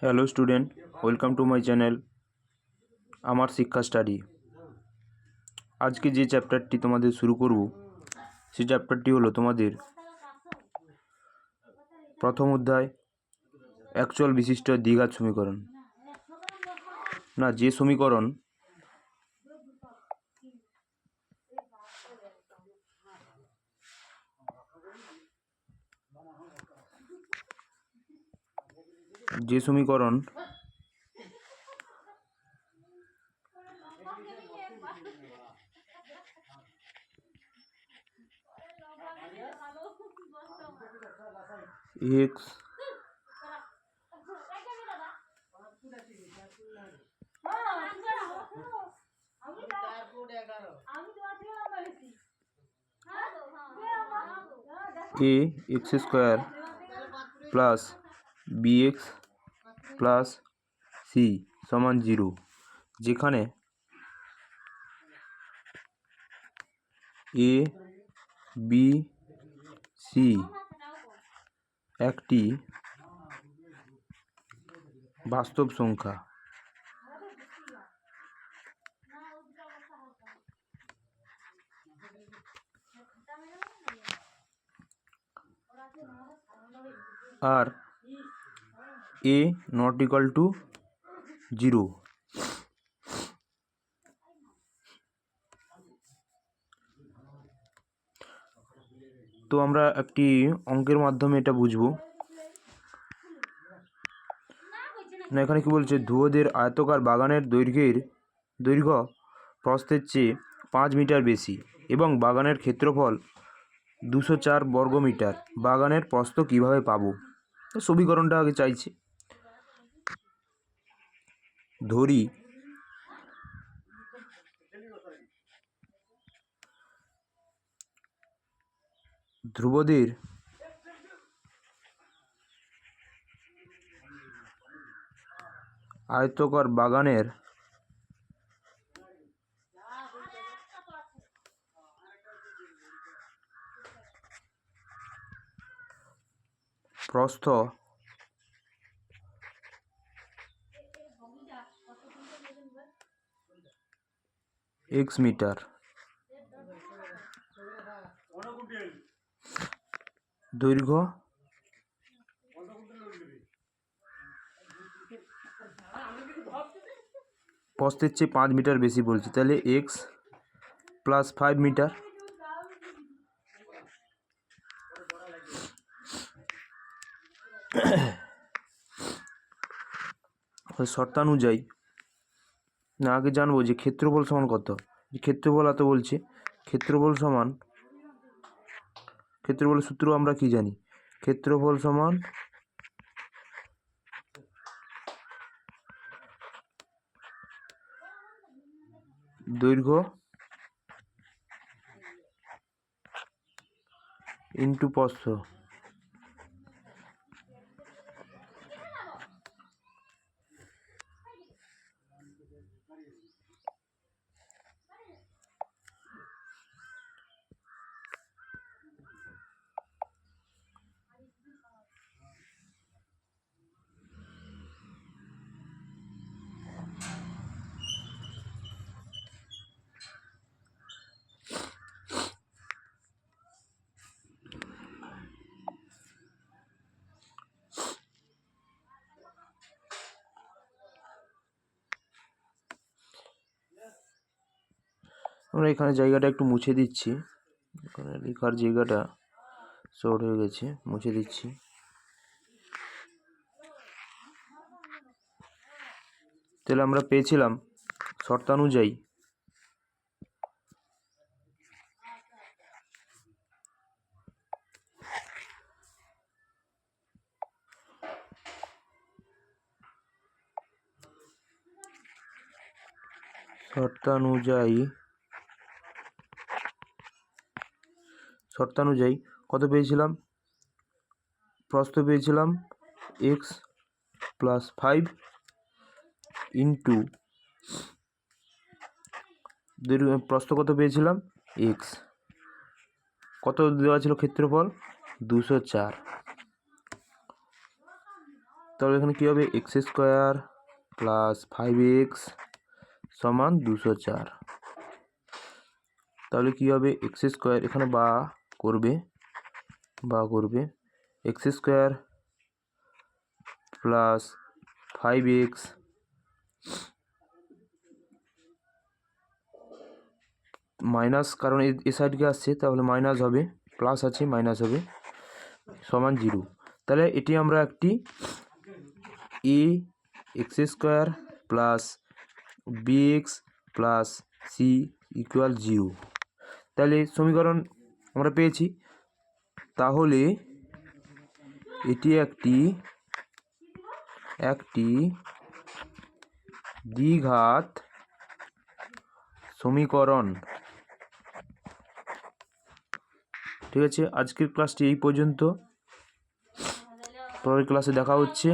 Hello student, welcome to my channel আমার শিক্ষা study. আজকে যে চ্যাপ্টারটি তোমাদের শুরু করব সেই চ্যাপ্টারটি হলো তোমাদের প্রথম অধ্যায় অ্যাকচুয়াল বিশিষ্ট দ্বিঘাত সমীকরণ। না, যে সমীকরণ x a x square plus b x plus c সমান 0, যেখানে এ বি সি একটি বাস্তব সংখ্যা। আর এ নট ইকাল টু 0। তো আমরা একটি অঙ্কের মাধ্যমে এটা বুঝবো। না, এখানে কি বলছে, ধ্রুবদের আয়তকার বাগানের দৈর্ঘ্য প্রস্থের চেয়ে 5 মিটার বেশি এবং বাগানের ক্ষেত্রফল 204 বর্গমিটার। বাগানের প্রস্থ কিভাবে পাবো? সমীকরণটা আগে চাইছে। ধরি ধ্রুবদের আয়তকার বাগানের প্রস্থ x মিটার, দৈর্ঘ্য প্রস্থের চেয়ে 5 মিটার বেশি বলছি, তাহলে x প্লাস 5 মিটার। শর্তানুযায়ী না, আগে জানবো যে ক্ষেত্রফল সমান কত। ক্ষেত্রফল এত বলছে, ক্ষেত্রফলের সূত্র আমরা কি জানি? ক্ষেত্রফল সমান দৈর্ঘ্য ইন্টু প্রস্থ। আমরা এখানে জায়গাটা একটু মুছে দিচ্ছি, এখানে লেখার জায়গাটা শর্ট হয়ে গেছে, মুছে দিচ্ছি। তাহলে আমরা পেয়েছিলাম শর্তানুযায়ী কত পেয়েছিলাম? প্রস্থ পেয়েছিলাম x প্লাস 5 ইন্টু প্রস্থ কত পেয়েছিলাম? x। কত দেওয়া ছিল ক্ষেত্রফল? 204। তাহলে এখানে কী হবে, এক্স স্কোয়ার প্লাস 5x সমান 204। তাহলে কী হবে, এক্স স্কোয়ার এখানে বা করবে x square plus 5x minus, কারণ এ সাইডকে আসছে তাহলে মাইনাস হবে, প্লাস আছে মাইনাস হবে, সমান 0। তাহলে এটি আমরা একটি a x square plus b x plus c equal 0, তাহলে সমীকরণ আমরা পেয়েছি। তাহলে এটি একটি দ্বিঘাত সমীকরণ। ঠিক আছে, আজকের ক্লাসটি এই পর্যন্ত, পরের ক্লাসে দেখা হচ্ছে।